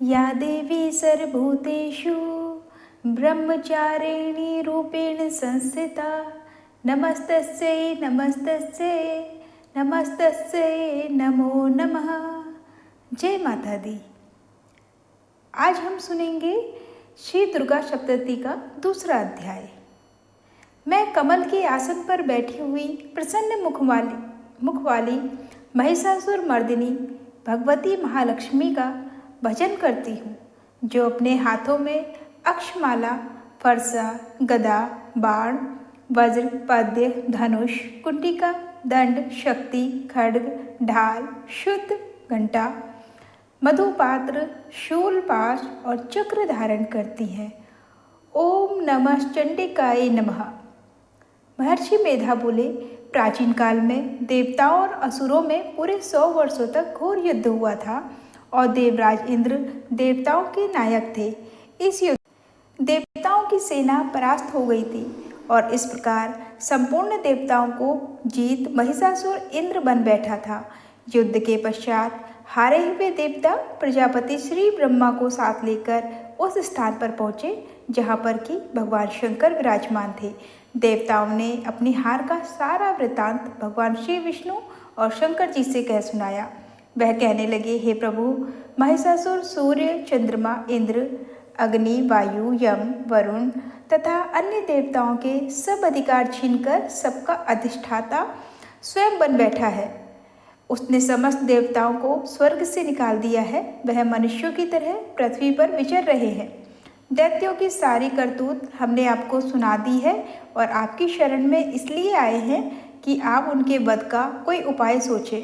या देवी सर्वभूतेषु ब्रह्मचारिणी रूपेण संस्थिता नमस्तस्यै नमस्तस्यै नमस्तस्यै नमो नमः। जय माता दी। आज हम सुनेंगे श्री दुर्गा सप्तशती का दूसरा अध्याय। मैं कमल के आसन पर बैठी हुई प्रसन्न मुख वाली महिषासुर मर्दिनी भगवती महालक्ष्मी का भजन करती हूँ, जो अपने हाथों में अक्षमाला, फरसा, गदा, बाण, वज्र, पद्य, धनुष, कुंडिका, दंड, शक्ति, खड्ग, ढाल, शुद्ध, घंटा, मधुपात्र, शूलपाश और चक्र धारण करती है। ओम नमः चंडिकाय नमः। महर्षि मेधा बोले, प्राचीन काल में देवताओं और असुरों में पूरे 100 वर्षों तक घोर युद्ध हुआ था और देवराज इंद्र देवताओं के नायक थे। इस युद्ध देवताओं की सेना परास्त हो गई थी और इस प्रकार संपूर्ण देवताओं को जीत महिषासुर इंद्र बन बैठा था। युद्ध के पश्चात हारे हुए देवता प्रजापति श्री ब्रह्मा को साथ लेकर उस स्थान पर पहुँचे जहाँ पर कि भगवान शंकर विराजमान थे। देवताओं ने अपनी हार का सारा वृतांत भगवान श्री विष्णु और शंकर जी से कह सुनाया। वह कहने लगे, हे प्रभु, महिषासुर सूर्य, चंद्रमा, इंद्र, अग्नि, वायु, यम, वरुण तथा अन्य देवताओं के सब अधिकार छीनकर सबका अधिष्ठाता स्वयं बन बैठा है। उसने समस्त देवताओं को स्वर्ग से निकाल दिया है। वह मनुष्यों की तरह पृथ्वी पर विचर रहे हैं। दैत्यों की सारी करतूत हमने आपको सुना दी है और आपकी शरण में इसलिए आए हैं कि आप उनके वध का कोई उपाय सोचें।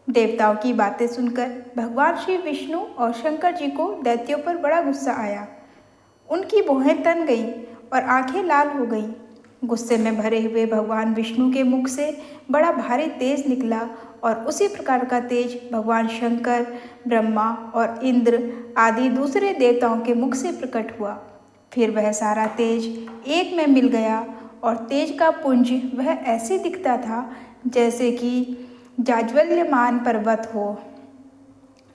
देवताओं की बातें सुनकर भगवान श्री विष्णु और शंकर जी को दैत्यों पर बड़ा गुस्सा आया। उनकी भौहें तन गईं और आंखें लाल हो गईं। गुस्से में भरे हुए भगवान विष्णु के मुख से बड़ा भारी तेज निकला और उसी प्रकार का तेज भगवान शंकर, ब्रह्मा और इंद्र आदि दूसरे देवताओं के मुख से प्रकट हुआ। फिर वह सारा तेज एक में मिल गया और तेज का पुंज वह ऐसे दिखता था जैसे कि जाज्वल्यमान पर्वत हो।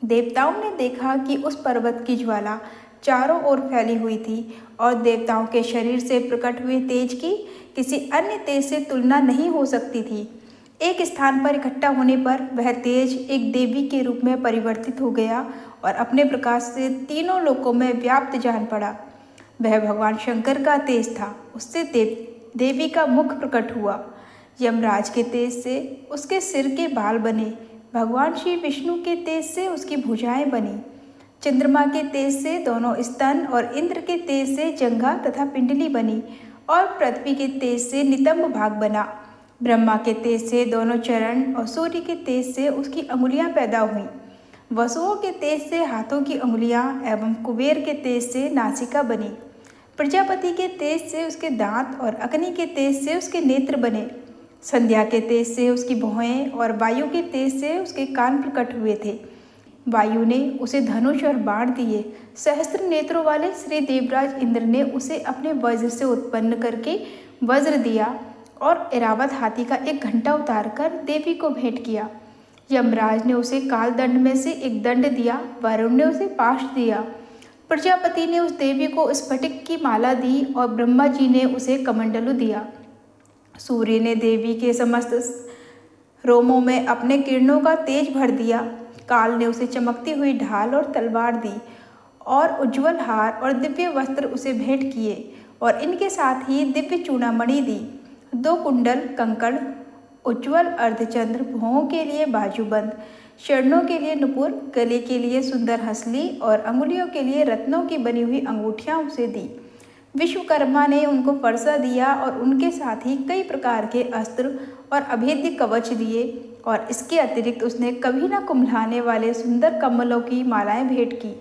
देवताओं ने देखा कि उस पर्वत की ज्वाला चारों ओर फैली हुई थी और देवताओं के शरीर से प्रकट हुए तेज की किसी अन्य तेज से तुलना नहीं हो सकती थी। एक स्थान पर इकट्ठा होने पर वह तेज एक देवी के रूप में परिवर्तित हो गया और अपने प्रकाश से तीनों लोकों में व्याप्त जान पड़ा। वह भगवान शंकर का तेज था। उससे देवी का मुख प्रकट हुआ। यमराज के तेज से उसके सिर के बाल बने। भगवान श्री विष्णु के तेज से उसकी भुजाएं बनी। चंद्रमा के तेज से दोनों स्तन और इंद्र के तेज से जंघा तथा पिंडली बनी और पृथ्वी के तेज से नितंब भाग बना। ब्रह्मा के तेज से दोनों चरण और सूर्य के तेज से उसकी अंगुलियां पैदा हुईं। वसुओं के तेज से हाथों की अंगुलियां एवं कुबेर के तेज से नासिका बनी। प्रजापति के तेज से उसके दांत और अग्नि के तेज से उसके नेत्र बने। संध्या के तेज से उसकी भौहें और वायु के तेज से उसके कान प्रकट हुए थे। वायु ने उसे धनुष और बाण दिए। सहस्त्र नेत्रों वाले श्री देवराज इंद्र ने उसे अपने वज्र से उत्पन्न करके वज्र दिया और ऐरावत हाथी का एक घंटा उतारकर देवी को भेंट किया। यमराज ने उसे काल दंड में से एक दंड दिया। वरुण ने उसे पाश दिया। प्रजापति ने उस देवी को स्फटिक की माला दी और ब्रह्मा जी ने उसे कमंडलु दिया। सूर्य ने देवी के समस्त रोमों में अपने किरणों का तेज भर दिया। काल ने उसे चमकती हुई ढाल और तलवार दी और उज्ज्वल हार और दिव्य वस्त्र उसे भेंट किए और इनके साथ ही दिव्य चूड़ामणि दी। 2 कुंडल, कंकड़, उज्ज्वल अर्धचंद्र, भौहों के लिए बाजूबंद, चरणों के लिए नुपुर, गले के लिए सुंदर हंसली और अंगुलियों के लिए रत्नों की बनी हुई अंगूठियां उसे दी। विश्वकर्मा ने उनको फरसा दिया और उनके साथ ही कई प्रकार के अस्त्र और अभेद्य कवच दिए और इसके अतिरिक्त उसने कभी न कुम्भलाने वाले सुंदर कमलों की मालाएं भेंट की।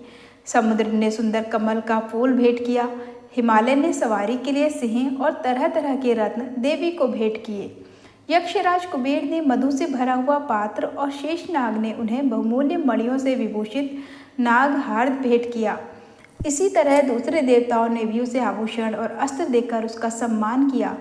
समुद्र ने सुंदर कमल का फूल भेंट किया। हिमालय ने सवारी के लिए सिंह और तरह तरह के रत्न देवी को भेंट किए। यक्षराज कुबेर ने मधु से भरा हुआ पात्र और शेषनाग ने उन्हें बहुमूल्य मणियों से विभूषित नागहार भेंट किया। इसी तरह दूसरे देवताओं ने भी उसे आभूषण और अस्त्र देकर उसका सम्मान किया।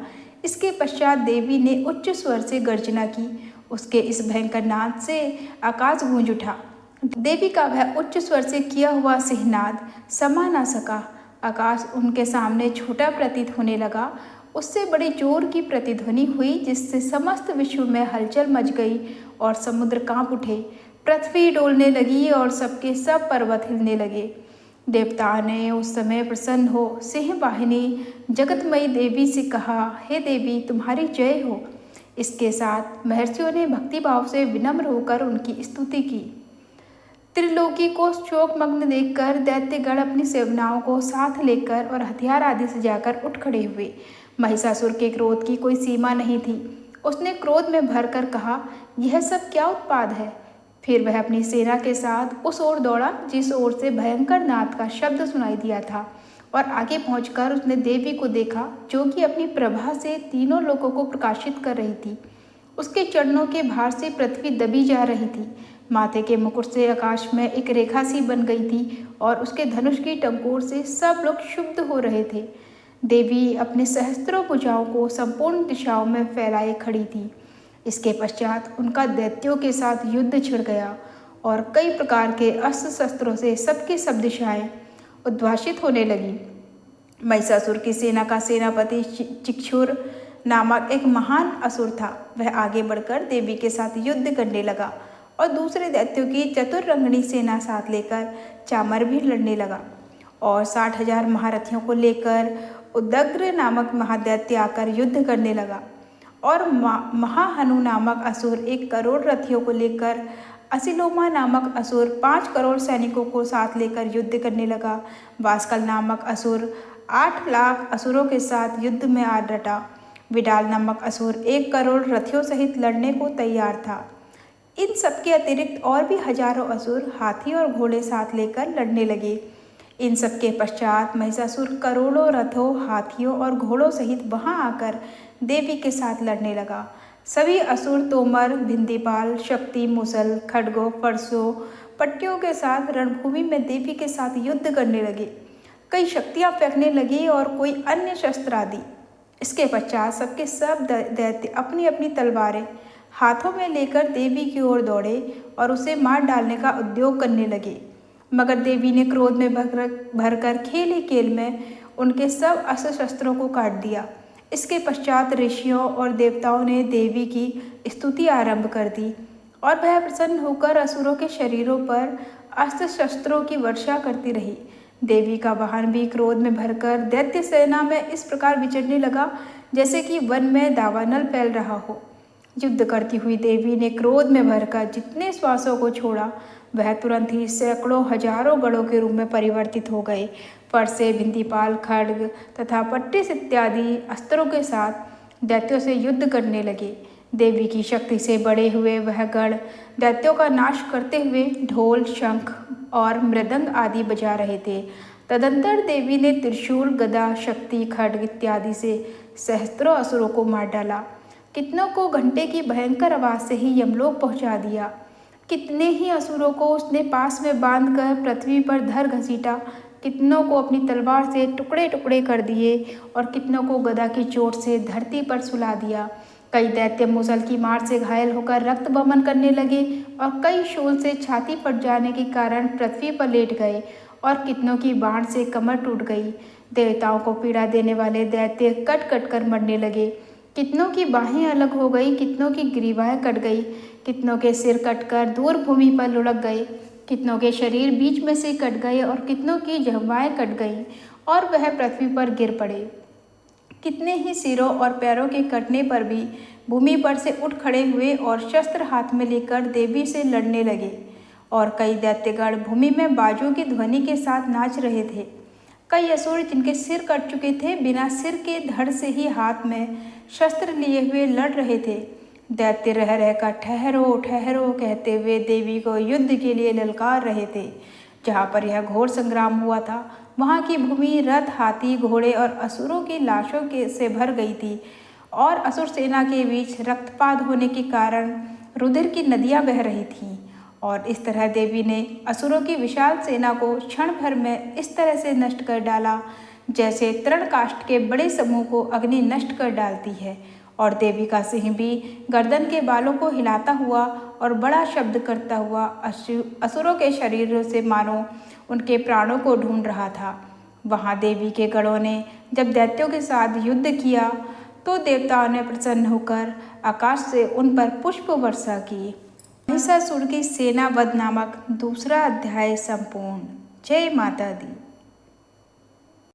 इसके पश्चात देवी ने उच्च स्वर से गर्जना की। उसके इस भयंकर नाद से आकाश गूंज उठा। देवी का वह उच्च स्वर से किया हुआ सिहनाद समा ना सका। आकाश उनके सामने छोटा प्रतीत होने लगा। उससे बड़ी जोर की प्रतिध्वनि हुई जिससे समस्त विश्व में हलचल मच गई और समुद्र कांप उठे। पृथ्वी डोलने लगी और सबके सब पर्वत हिलने लगे। देवताओं ने उस समय प्रसन्न हो सिंह वाहिनी जगतमयी देवी से कहा, हे देवी, तुम्हारी जय हो। इसके साथ महर्षियों ने भक्तिभाव से विनम्र होकर उनकी स्तुति की। त्रिलोकी को शोकमग्न देखकर दैत्यगण अपनी सेवनाओं को साथ लेकर और हथियार आदि सजाकर उठ खड़े हुए। महिषासुर के क्रोध की कोई सीमा नहीं थी। उसने क्रोध में भरकर कहा, यह सब क्या उत्पाद है। फिर वह अपनी सेना के साथ उस ओर दौड़ा जिस ओर से भयंकर नाद का शब्द सुनाई दिया था, और आगे पहुंचकर उसने देवी को देखा जो कि अपनी प्रभा से तीनों लोगों को प्रकाशित कर रही थी। उसके चरणों के भार से पृथ्वी दबी जा रही थी। माथे के मुकुट से आकाश में एक रेखा सी बन गई थी और उसके धनुष की टंकोर से सब लोग क्षुब्ध हो रहे थे। देवी अपने सहस्त्रों भुजाओं को संपूर्ण दिशाओं में फैलाए खड़ी थी। इसके पश्चात उनका दैत्यों के साथ युद्ध छिड़ गया और कई प्रकार के अस्त्र शस्त्रों से सबकी सब दिशाएं उद्भासित होने लगी। महिषासुर की सेना का सेनापति चिक्षुर नामक एक महान असुर था। वह आगे बढ़कर देवी के साथ युद्ध करने लगा और दूसरे दैत्यों की चतुरंगनी सेना साथ लेकर चामर भी लड़ने लगा। और 60,000 महारथियों को लेकर उदग्र नामक महादैत्य आकर युद्ध करने लगा। और महाहनु नामक असुर 1 करोड़ रथियों को लेकर, असिलोमा नामक असुर 5 करोड़ सैनिकों को साथ लेकर युद्ध करने लगा। वास्कल नामक असुर 8 लाख असुरों के साथ युद्ध में आ डटा। विडाल नामक असुर 1 करोड़ रथियों सहित लड़ने को तैयार था। इन सबके अतिरिक्त और भी हजारों असुर हाथी और घोड़े साथ लेकर लड़ने लगे। इन सबके पश्चात महिषासुर करोड़ों रथों, हाथियों और घोड़ों सहित वहां आकर देवी के साथ लड़ने लगा। सभी असुर तोमर, भिंदीपाल, शक्ति, मुसल, खड्गों, फरसों, पट्टियों के साथ रणभूमि में देवी के साथ युद्ध करने लगे। कई शक्तियां फेंकने लगी और कोई अन्य शस्त्र आदि। इसके पश्चात सबके सब दैत्य अपनी अपनी तलवारें हाथों में लेकर देवी की ओर दौड़े और उसे मार डालने का उद्योग करने लगे। मगर देवी ने क्रोध में भरकर खेल ही खेल में उनके सब अस्त्र शस्त्रों को काट दिया। इसके पश्चात ऋषियों और देवताओं ने देवी की स्तुति आरंभ कर दी और वह प्रसन्न होकर असुरों के शरीरों पर अस्त्र शस्त्रों की वर्षा करती रही। देवी का वाहन भी क्रोध में भरकर दैत्य सेना में इस प्रकार विचरने लगा जैसे कि वन में दावानल फैल रहा हो। युद्ध करती हुई देवी ने क्रोध में भरकर जितने श्वासों को छोड़ा वह तुरंत ही सैकड़ों हजारों गढ़ों के रूप में परिवर्तित हो गए। फरसे, भिंदीपाल, खड्ग तथा पट्टिस इत्यादि अस्त्रों के साथ दैत्यों से युद्ध करने लगे। देवी की शक्ति से बड़े हुए वह गढ़ दैत्यों का नाश करते हुए ढोल, शंख और मृदंग आदि बजा रहे थे। तदंतर देवी ने त्रिशूल, गदा, शक्ति, खड्ग इत्यादि से सहस्त्रों असुरों को मार डाला। कितनों को घंटे की भयंकर आवाज से ही यमलोक पहुंचा दिया। कितने ही असुरों को उसने पास में बांधकर पृथ्वी पर धर घसीटा। कितनों को अपनी तलवार से टुकड़े टुकड़े कर दिए और कितनों को गदा की चोट से धरती पर सुला दिया। कई दैत्य मुसल की मार से घायल होकर रक्त बमन करने लगे और कई शूल से छाती फट जाने के कारण पृथ्वी पर लेट गए और कितनों की बाण से कमर टूट गई। देवताओं को पीड़ा देने वाले दैत्य कट कट कर मरने लगे। कितनों की बाहें अलग हो गई, कितनों की ग्रीवाएं कट गई, कितनों के सिर कटकर दूर भूमि पर लुढ़क गए, कितनों के शरीर बीच में से कट गए और कितनों की जहवाएं कट गईं और वह पृथ्वी पर गिर पड़े। कितने ही सिरों और पैरों के कटने पर भी भूमि पर से उठ खड़े हुए और शस्त्र हाथ में लेकर देवी से लड़ने लगे। और कई दैत्यगण भूमि में बाजों की ध्वनि के साथ नाच रहे थे। कई असुर जिनके सिर कट चुके थे बिना सिर के धड़ से ही हाथ में शस्त्र लिए हुए लड़ रहे थे। दैत्य रह रहकर ठहरो ठहरो कहते हुए देवी को युद्ध के लिए ललकार रहे थे। जहाँ पर यह घोर संग्राम हुआ था वहाँ की भूमि रथ, हाथी, घोड़े और असुरों की लाशों के से भर गई थी और असुर सेना के बीच रक्तपात होने के कारण रुधिर की नदियाँ बह रही थीं। और इस तरह देवी ने असुरों की विशाल सेना को क्षण भर में इस तरह से नष्ट कर डाला जैसे तृणकाष्ठ के बड़े समूह को अग्नि नष्ट कर डालती है और देवी का सिंह भी गर्दन के बालों को हिलाता हुआ और बड़ा शब्द करता हुआ असुरों के शरीरों से मानो उनके प्राणों को ढूंढ रहा था। वहाँ देवी के गणों ने जब दैत्यों के साथ युद्ध किया तो देवताओं ने प्रसन्न होकर आकाश से उन पर पुष्प वर्षा की। महिषासुर की सेना वध नामक दूसरा अध्याय संपूर्ण। जय माता दी।